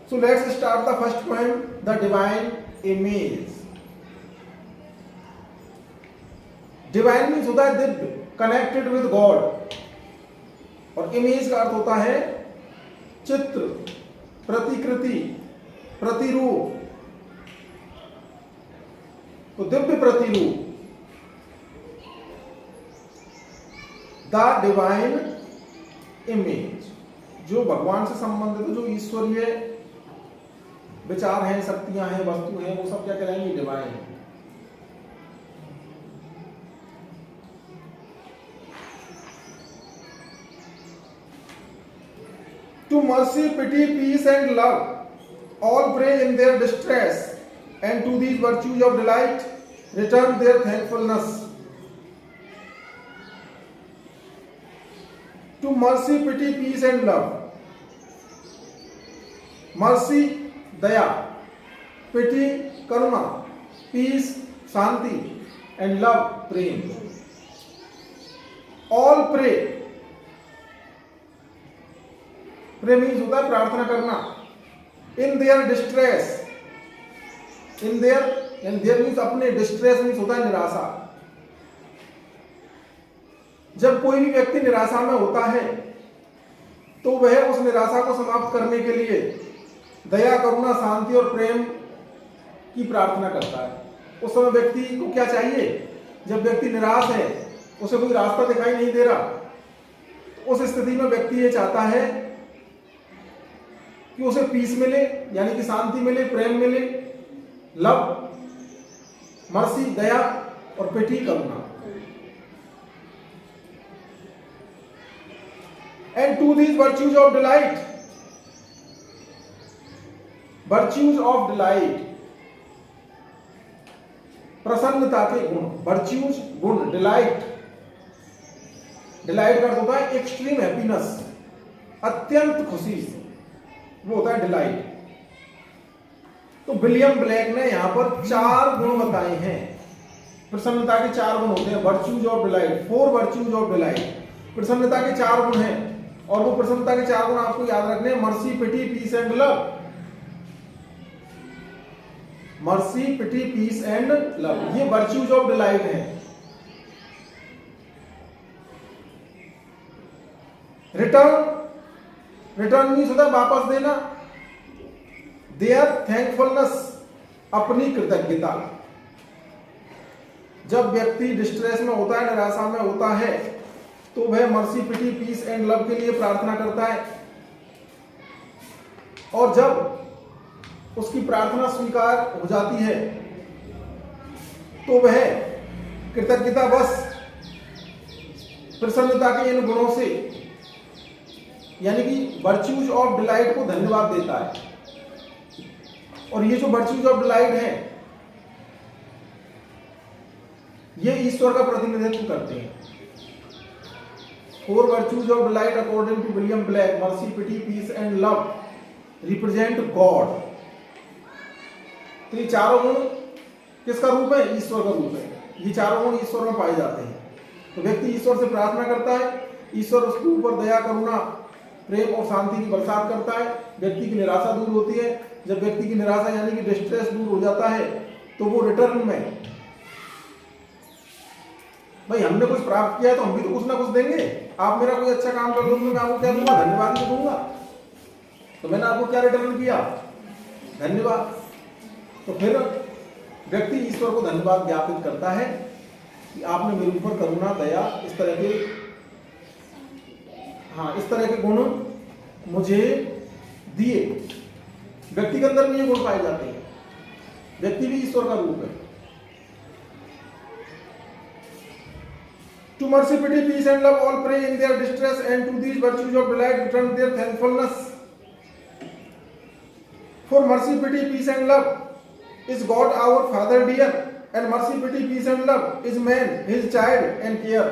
So let's start the first point, the divine image. Divine means होता है Divya, connected with God, और image का अर्थ होता है चित्र, प्रतिकृति, प्रतिरूप। तो दिव्य प्रतिरूप, द डिवाइन इमेज, जो भगवान से संबंधित, जो ईश्वरीय विचार हैं, शक्तियां हैं, वस्तु हैं, वो सब क्या कहलाएंगे? Divine. To mercy, pity, peace and love, all pray in their distress, and to these virtues of delight return their thankfulness. To mercy, pity, peace and love. Mercy, दया, pity, करुणा, peace, शांति, and love, प्रेम। All pray, pray means होता है प्रार्थना करना। In their distress, in their means अपने, distress means होता है निराशा। जब कोई भी व्यक्ति निराशा में होता है तो वह उस निराशा को समाप्त करने के लिए दया, करुणा, शांति और प्रेम की प्रार्थना करता है। उस समय व्यक्ति को क्या चाहिए? जब व्यक्ति निराश है, उसे कोई रास्ता दिखाई नहीं दे रहा, तो उस स्थिति में व्यक्ति ये चाहता है कि उसे पीस मिले, यानी कि शांति मिले, प्रेम मिले, लव, मर्सी, दया, और पिटी, करुणा। And to these virtues of delight, virtues of delight, प्रसन्नता के गुण, वर्च्यूज गुण, डिलाइट, डिलाइट का अर्थ होता है एक्सट्रीम हैप्पीनेस, अत्यंत खुशी, वो होता है डिलाइट। तो विलियम ब्लैक ने यहां पर 4 गुण बताए हैं। प्रसन्नता के 4 गुण होते हैं, virtues of delight, 4 virtues of delight. प्रसन्नता के 4 गुण हैं, और वो प्रसन्नता के 4 गुण आपको याद रखने हैं, mercy, pity, peace and love. Mercy, pity, peace and love, ये वर्च्यूज ऑफ डिलाइट हैं। रिटर्न मीन्स होता है वापस देना। देयर थैंकफुलनेस, अपनी कृतज्ञता। जब व्यक्ति डिस्ट्रेस में होता है, निराशा में होता है, तो वह mercy, pity, peace and love के लिए प्रार्थना करता है, और जब उसकी प्रार्थना स्वीकार हो जाती है तो वह कृतज्ञता बस प्रसन्नता के इन गुणों से, यानी कि वर्च्यूज ऑफ डिलाइट को धन्यवाद देता है। और ये जो वर्च्यूज ऑफ डिलाइट है, ये ईश्वर का प्रतिनिधित्व करते हैं। 4 virtues of delight according to William Blake, mercy, pity, peace and love represent God. तो ये चारों गुण किसका रूप है? ईश्वर का रूप है। ये चारों गुण ईश्वर में पाए जाते हैं। तो व्यक्ति ईश्वर से प्रार्थना करता है, ईश्वर उसके ऊपर दया, करुणा, प्रेम और शांति की बरसात करता है, व्यक्ति की निराशा दूर होती है। जब व्यक्ति की निराशा यानी कि डिस्ट्रेस दूर हो जाता है, तो वो रिटर्न में, भाई हमने कुछ प्राप्त किया तो हम भी तो कुछ ना कुछ देंगे। आप मेरा कोई अच्छा काम कर दो तो मैं आपको क्या दूंगा? धन्यवाद ही दूंगा। तो मैंने आपको क्या रिटर्न किया? धन्यवाद। तो फिर व्यक्ति ईश्वर को धन्यवाद ज्ञापित करता है कि आपने मेरे ऊपर करुणा, दया, इस तरह के गुण मुझे दिए। व्यक्ति के अंदर भी ये गुण पाए जाते हैं। व्यक्ति भी ईश्वर का रूप है। To mercy, pity, peace and love, all pray in their distress, and to these virtues of delight return their thankfulness. For mercy, pity, peace and love is God our Father dear, and mercy, pity, peace and love is man, his child and care.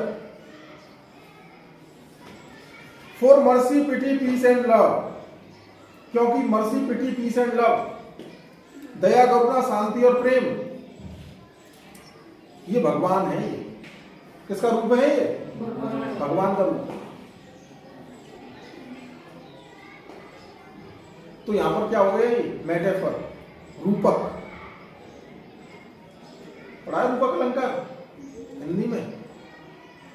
For mercy, pity, peace and love, क्योंकि mercy, pity, peace and love, दया, करुणा, शांति और प्रेम, ये भगवान है। किसका रूप है? ये भगवान का रूप। तो यहां पर क्या हो गया, मेटाफर, रूपक। पढ़ा है रूपक अलंकार हिंदी में,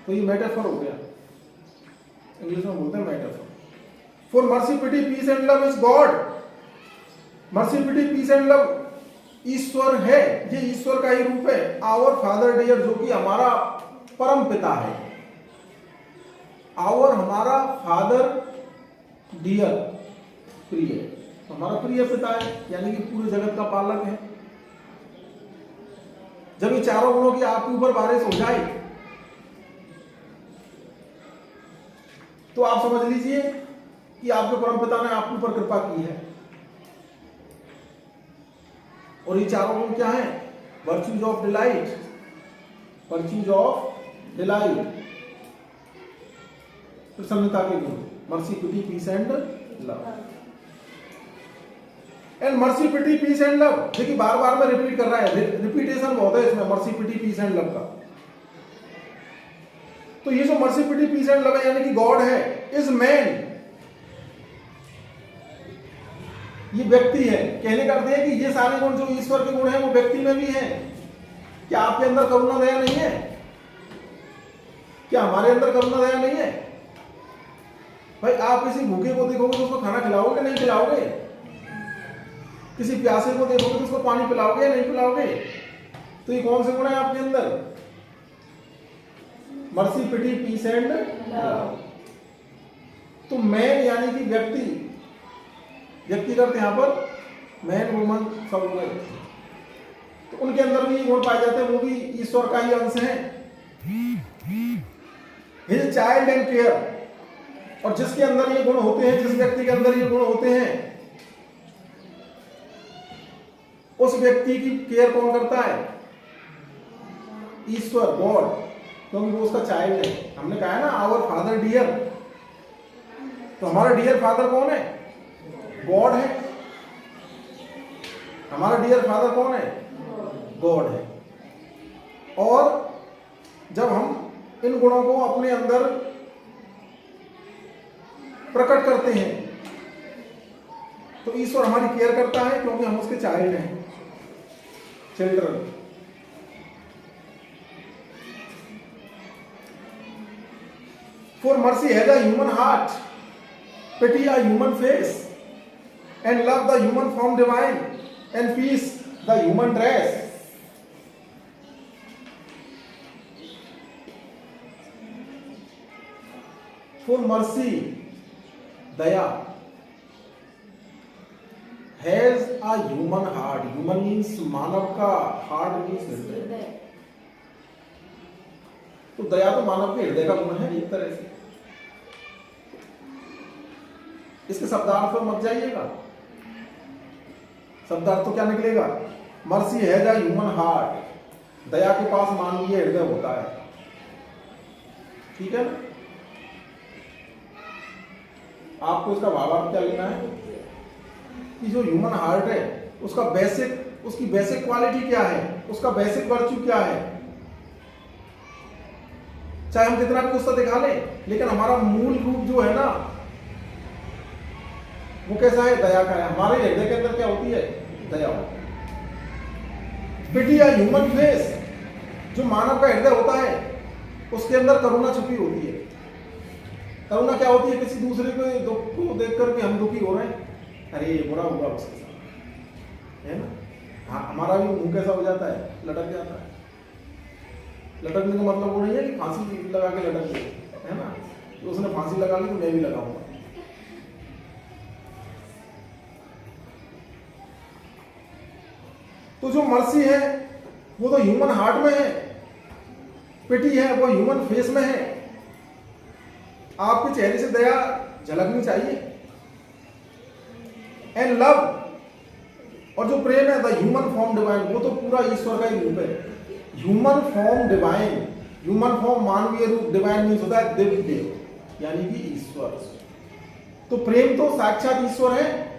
तो ये मेटाफर हो गया, इंग्लिश में बोलते हैं metaphor. For mercy pity peace and love is God. Mercy pity peace and love ईश्वर है, ये ईश्वर का ही रूप है। आवर फादर डियर, जो कि हमारा परम पिता है। आवर हमारा, फादर डियर प्रिय, हमारा प्रिय पिता है, यानी कि पूरे जगत का पालक है। जब ये चारों गुणों की आपके ऊपर बारिश हो जाए तो आप समझ लीजिए कि आपके परम पिता ने आपके ऊपर कृपा की है। और ये चारों गुण क्या है? Virtues of delight, virtues of delight, प्रसन्नता के गुण, mercy pity peace and love. And mercy pity peace and love, देखिए बार बार में रिपीट कर रहा है, रिपीटेशन बहुत है इसमें, mercy pity peace and love का। तो ये जो mercy pity peace and love है, यानी कि गॉड है, इज मैन, ये व्यक्ति है। कहने का अर्थ है कि ये सारे गुण जो ईश्वर के गुण हैं वो व्यक्ति में भी हैं। क्या आपके अंदर करुणा दया नहीं है? क्या हमारे अंदर करुणा दया नहीं है? भाई आप किसी भूखे को देखोगे तो उसको खाना खिलाओगे नहीं खिलाओगे? किसी प्यासे को देखोगे तो उसको पानी पिलाओगे या नहीं पिलाओगे? तो ये कौन से गुण है आपके अंदर? Mercy pity peace and love. तो मैन यानी कि व्यक्ति, व्यक्तिगत यहां पर मैन वुमन सब हुए, तो उनके अंदर भी गुण पाए जाते हैं, वो भी ईश्वर का ही अंश है। हिज चाइल्ड एंड केयर, और जिसके अंदर ये गुण होते हैं, जिस व्यक्ति के अंदर ये गुण होते हैं, उस व्यक्ति की केयर कौन करता है? ईश्वर, गॉड, क्योंकि वो उसका चाइल्ड है। हमने कहा है ना आवर फादर डियर, तो हमारा डियर फादर कौन है? गॉड है। हमारा डियर फादर कौन है? गॉड है। और जब हम इन गुणों को अपने अंदर प्रकट करते हैं तो ईश्वर हमारी केयर करता है, क्योंकि हम उसके चाइल्ड हैं, children. For mercy has a human heart, pity a human face, and love the human form divine, and peace the human dress. For mercy, daya, has a human heart. Human means मानव का, heart means हृदय। तो दया तो मानव के हृदय का गुण है एक तरह से। इसके शब्दार्थ पर मत जाइएगा, शब्दार्थ तो क्या निकलेगा? Mercy has a human heart, दया के पास मानवीय हृदय होता है। ठीक है ना? आपको इसका भावार्थ क्या लेना है कि जो ह्यूमन हार्ट है उसका बेसिक, उसकी बेसिक क्वालिटी क्या है, उसका बेसिक वर्च्यू क्या है। चाहे हम कितना भी गुस्सा दिखा लें, लेकिन हमारा मूल रूप जो है ना वो कैसा है? दया का है। हमारे हृदय के अंदर क्या होती है? दया होती है। पिटी या ह्यूमन फेस, जो मानव का हृदय होता है उसके अंदर करुणा छुपी होती है। करुणा क्या होती है? किसी दूसरे के दुख को देख करके हम दुखी हो रहे हैं, अरे ये बुरा हुआ उसके साथ, है ना? हाँ, हमारा भी मुंह कैसा हो जाता है? लटक जाता है। लटकने का मतलब वो नहीं है कि फांसी लगा के लटक गए, है ना? तो उसने फांसी लगा ली तो मैं भी लगाऊंगा। तो जो मर्सी है वो तो ह्यूमन हार्ट में है, पिटी है वो ह्यूमन फेस में है। आपके चेहरे से दया झलकनी चाहिए। एंड लव, और जो प्रेम है, द ह्यूमन फॉर्म डिवाइन, वो तो पूरा ईश्वर का ही रूप है। Human form divine, human form मानवीय रूप, डिवाइन मीन्स होता है दिव्य देव, यानी कि ईश्वर। तो प्रेम तो साक्षात ईश्वर है।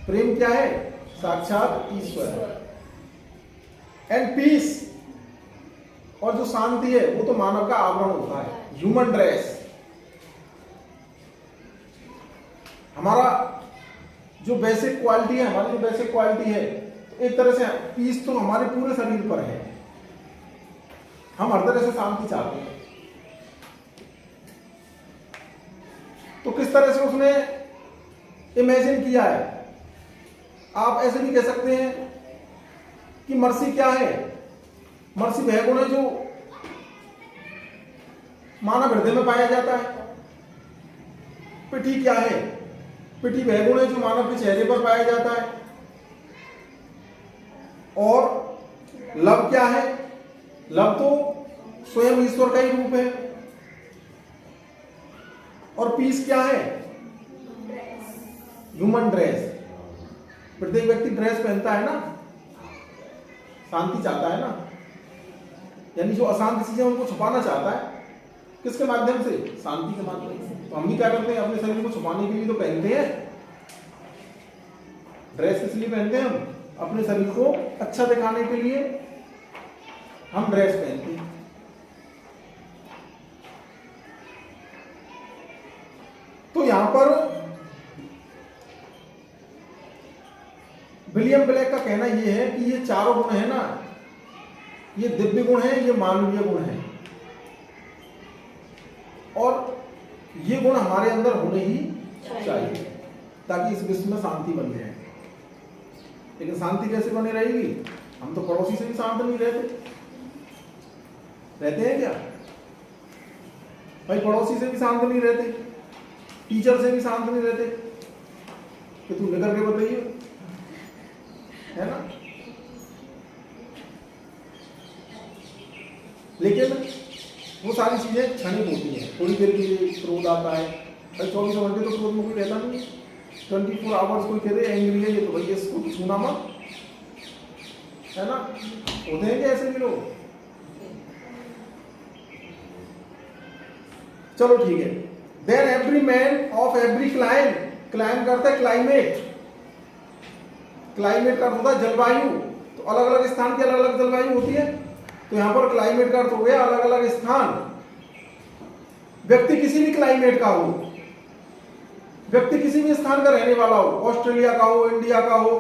प्रेम क्या है? साक्षात ईश्वर है। एंड पीस, और जो शांति है वो तो मानव का आवरण होता है, ह्यूमन ड्रेस। हमारा जो बेसिक क्वालिटी है, हमारी जो बेसिक क्वालिटी है, तो एक तरह से पीस तो हमारे पूरे शरीर पर है। हम हर तरह से शांति चाहते हैं। तो किस तरह से उसने इमेजिन किया है, आप ऐसे भी कह सकते हैं कि मर्सी क्या है? मर्सी वह गुण है जो मानव हृदय में पाया जाता है। पिटी क्या है? पिटी वह गुण है जो मानव के चेहरे पर पाया जाता है। और लव क्या है? लव तो स्वयं ईश्वर का ही रूप है। और पीस क्या है? Human dress. प्रत्येक व्यक्ति ड्रेस पहनता है ना, शांति चाहता है ना, यानी जो अशांत चीजें उनको छुपाना चाहता है। किसके माध्यम से? शांति के माध्यम से। तो हम भी क्या करते हैं? अपने शरीर को छुपाने के लिए तो पहनते हैं ड्रेस। किस लिए पहनते हैं? हम अपने शरीर को अच्छा दिखाने के लिए हम ड्रेस पहनते हैं। तो यहां पर विलियम ब्लेक का कहना यह है कि ये चारों गुण है ना, ये दिव्य गुण है, ये मानवीय गुण है, और ये गुण हमारे अंदर होने ही चाहिए ताकि इस विश्व में शांति बनी रहे। लेकिन शांति कैसे बनी रहेगी? हम तो पड़ोसी से भी शांत नहीं रहते हैं क्या भाई? पड़ोसी से भी शांत नहीं रहते, टीचर से भी शांत नहीं रहते कि तू निकल के बताइए, है ना? लेकिन वो सारी चीजें क्षणिक होती हैं। थोड़ी देर के लिए क्रोध आता है भाई, 24 घंटे तो क्रोध में कोई रहता नहीं। 24 आवर्स कोई कह दे एंग्री है ये, तो भाई इसको छूना मत, है ना? होते हैं क्या ऐसे भी लोग? चलो ठीक है। Then every man of every clime करता है क्लाइमेट। क्लाइमेट का अर्थ होता है जलवायु। तो अलग अलग स्थान की अलग अलग जलवायु होती है। तो यहां पर क्लाइमेट का अर्थ हो गया अलग अलग स्थान। व्यक्ति किसी भी क्लाइमेट का हो, व्यक्ति किसी भी स्थान का रहने वाला हो, ऑस्ट्रेलिया का हो, इंडिया का हो,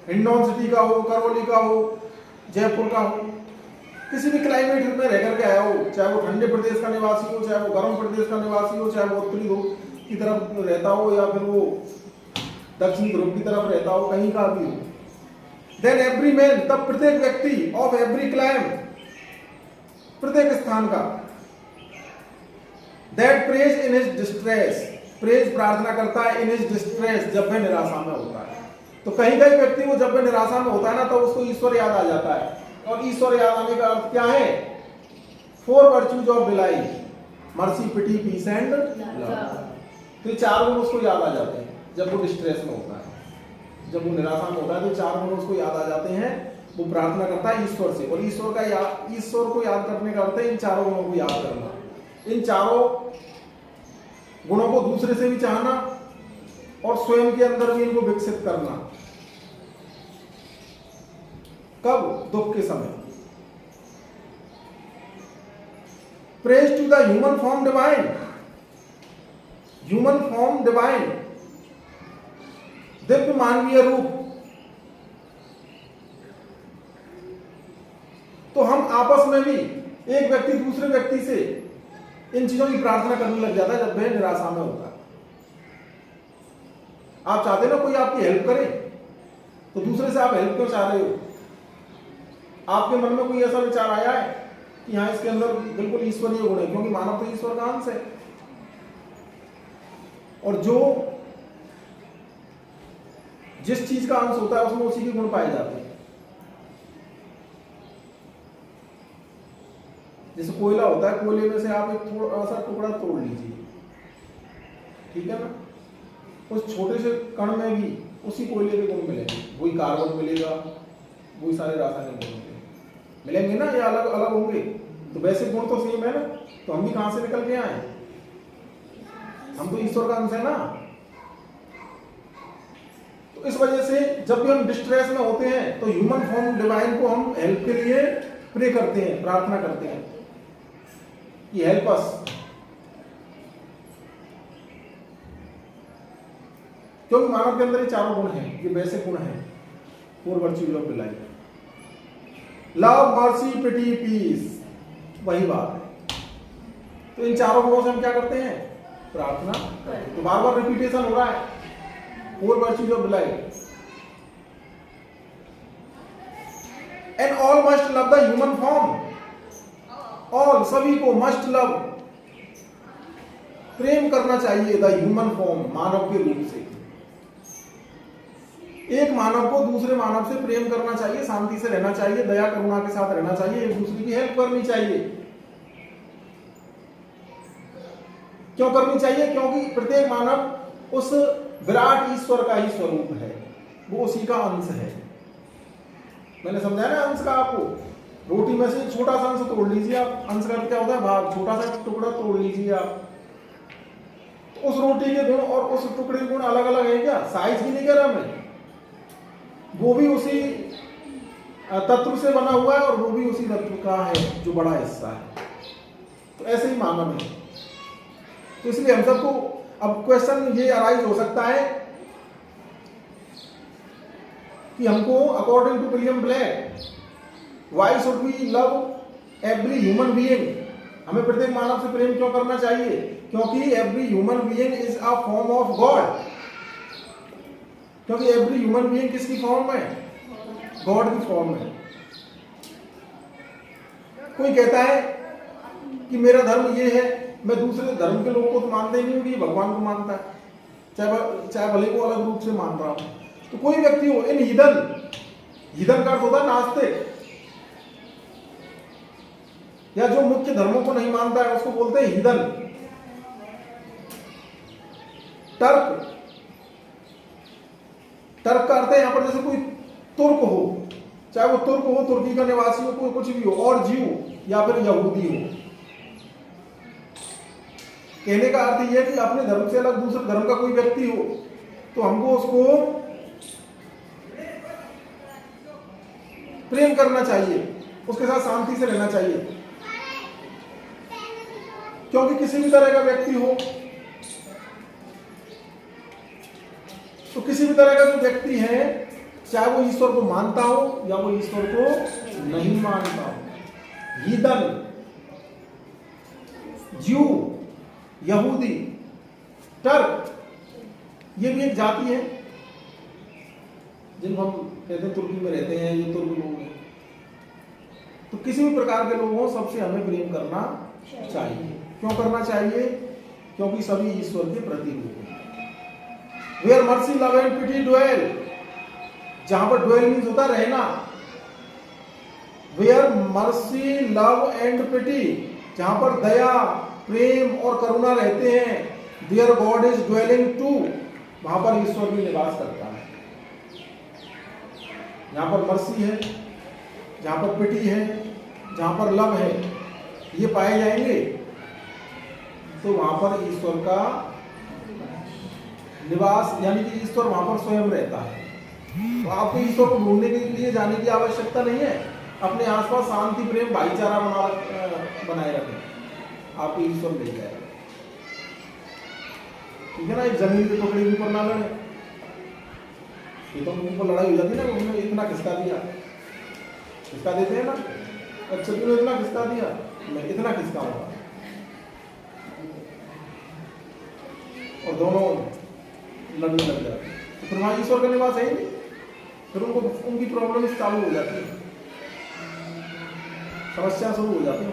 हिंडौन सिटी का हो, करौली का हो, जयपुर का हो, किसी भी क्लाइमेट में रह करके आया हो, चाहे वो ठंडे प्रदेश का निवासी हो, चाहे वो गर्म प्रदेश का निवासी हो, चाहे वो उत्तरी ध्रुव की तरफ रहता हो या फिर वो दक्षिणी ध्रुव की तरफ रहता हो, कहीं का भी हो। देन एवरी मैन, तब प्रत्येक व्यक्ति, ऑफ एवरी क्लाइम, प्रत्येक स्थान का, that praise in his distress, praise प्रार्थना करता है इन हिज डिस्ट्रेस, जब वह निराशा में होता है। तो कहीं कहीं व्यक्ति वो जब वह निराशा में होता है ना, तो उसको ईश्वर याद आ जाता है। और ईश्वर याद आने का अर्थ क्या है? 4 virtues of delight, mercy, pity, peace and love. तो ये 4 गुण उसको याद आ जाते हैं जब वो डिस्ट्रेस में होता है, जब वो निराशा में होता है। तो 4 गुण उसको याद आ जाते हैं। वो प्रार्थना करता है ईश्वर से, और ईश्वर को याद करने का अर्थ है इन 4 गुणों को याद करना, इन 4 गुणों को दूसरे से भी चाहना और स्वयं के अंदर भी इनको विकसित करना। कब? दुख के समय। Praise to the human form divine, human form divine, दिव्य मानवीय रूप। तो हम आपस में भी, एक व्यक्ति दूसरे व्यक्ति से इन चीजों की प्रार्थना करने लग जाता है जब वह निराशा में होता है। आप चाहते ना कोई आपकी हेल्प करे, तो दूसरे से आप हेल्प क्यों चाह रहे हो? आपके मन में कोई ऐसा विचार आया है कि हाँ इसके अंदर बिल्कुल ईश्वरीय गुण है, क्योंकि मानव तो ईश्वर का अंश है, और जो जिस चीज का अंश होता है उसमें उसी के गुण पाए जाते हैं। जैसे कोयला होता है, कोयले में से आप एक थोड़ा सा टुकड़ा तोड़ लीजिए, ठीक है ना? उस छोटे से कण में भी उसी कोयले के गुण मिलेंगे, वही कार्बन मिलेगा, वही सारे रासायनिक गुण मिलेंगे ना, या अलग अलग होंगे? तो वैसे गुण तो सेम है ना। तो हम भी कहां से निकल के आए? हम तो ईश्वर का अंश है ना। तो इस वजह से जब भी हम डिस्ट्रेस में होते हैं तो ह्यूमन फॉर्म डिवाइन को हम हेल्प के लिए प्रे करते हैं, प्रार्थना करते हैं कि हेल्प अस। क्योंकि मानव के अंदर ये चारों गुण हैं, ये वैसे गुण हैं, 4 virtues of life, love, mercy, pity, peace, वही बात है। तो इन चारों गुणों से हम क्या करते हैं? प्रार्थना करते हैं। तो बार बार रिपीटेशन हो रहा है, 4 virtues of life. And all must love the human form, all सभी को मस्ट लव प्रेम करना चाहिए द ह्यूमन फॉर्म, मानव के रूप से। एक मानव को दूसरे मानव से प्रेम करना चाहिए, शांति से रहना चाहिए, दया करुणा के साथ रहना चाहिए, एक दूसरे की हेल्प करनी चाहिए। क्यों करनी चाहिए? क्योंकि प्रत्येक मानव उस विराट ईश्वर का ही स्वरूप है, वो उसी का अंश है। मैंने समझाया ना अंश का आपको, रोटी में से छोटा सा अंश तोड़ लीजिए आप, अंश का क्या होता है? भाग, छोटा सा टुकड़ा तोड़ लीजिए आप, तो उस रोटी के गुण और उस टुकड़े के गुण अलग अलग है क्या? साइज की नहीं कह रहा मैं, वो भी उसी तत्व से बना हुआ है और वो भी उसी तत्व का है जो बड़ा हिस्सा है। तो ऐसे ही मानव है। तो इसलिए हम सबको अब क्वेश्चन ये अराइज हो सकता है कि हमको according to William Blake, why should we love every human being, हमें प्रत्येक मानव से प्रेम क्यों करना चाहिए? क्योंकि every human being is a form of God. क्योंकि एवरी ह्यूमन बीइंग किसकी फॉर्म है? गॉड की फॉर्म है। कोई कहता है कि मेरा धर्म ये है, मैं दूसरे धर्म के लोगों को तो मानता ही नहीं हूँ कि भगवान को मानता है, चाहे भले को अलग रूप से मान रहा हूं। तो कोई व्यक्ति हो इन हिदन का अर्थ होता है नास्तिक, या जो मुख्य धर्मों को नहीं मानता है उसको बोलते हैं हिदन। टर्क का अर्थ है यहां पर जैसे कोई तुर्क हो, चाहे वो तुर्क हो, तुर्की का निवासी हो, कोई कुछ भी हो, और जीव या फिर यहूदी हो। कहने का अर्थ यह है कि अपने धर्म से अलग दूसरे धर्म का कोई व्यक्ति हो तो हमको उसको प्रेम करना चाहिए, उसके साथ शांति से रहना चाहिए। क्योंकि किसी भी तरह का व्यक्ति हो, तो किसी भी तरह का जो व्यक्ति है, चाहे वो ईश्वर को मानता हो या वो ईश्वर को नहीं मानता हो, हीदन, ज्यू, यहूदी, टर्क, ये भी एक जाति है जिनको हम कहते हैं तुर्की में रहते हैं, ये तुर्क लोग हैं। तो किसी भी प्रकार के लोग हों, सबसे हमें प्रेम करना चाहिए। क्यों करना चाहिए? क्योंकि सभी ईश्वर के प्रतीक हैं। Where mercy, love and pity dwell, जहां पर dwell मीन्स होता रहना, Where mercy, love and pity, जहां पर दया, प्रेम और करुणा रहते हैं, There God is dwelling too, वहां पर ईश्वर भी निवास करता है। जहां पर मर्सी है, जहां पर पिटी है, जहां पर लव है, ये पाए जाएंगे तो वहां पर ईश्वर का निवास, यानी कि ईश्वर वहां पर स्वयं रहता है। तो आपको ईश्वर को ढूंढने के लिए जाने की आवश्यकता नहीं है। अपने आसपास शांति, प्रेम, भाईचारा बनाए रखें, आपको ईश्वर मिल जाएगा। ठीक है ना? एक जमीन के टुकड़े के ऊपर ना लड़े, ये तो ऊपर लड़ाई हो जाती है ना, उन्होंने इतना खिसका दिया, खिसका देते हैं ना, अच्छा तूने इतना खिसका दिया, मैं इतना खिसकाऊंगा, और दोनों लड़ने लग जाते हैं। तो फिर वहां ईश्वर का निवास है ही नहीं, फिर उनकी प्रॉब्लम चालू हो जाती है, समस्या शुरू हो जाती है।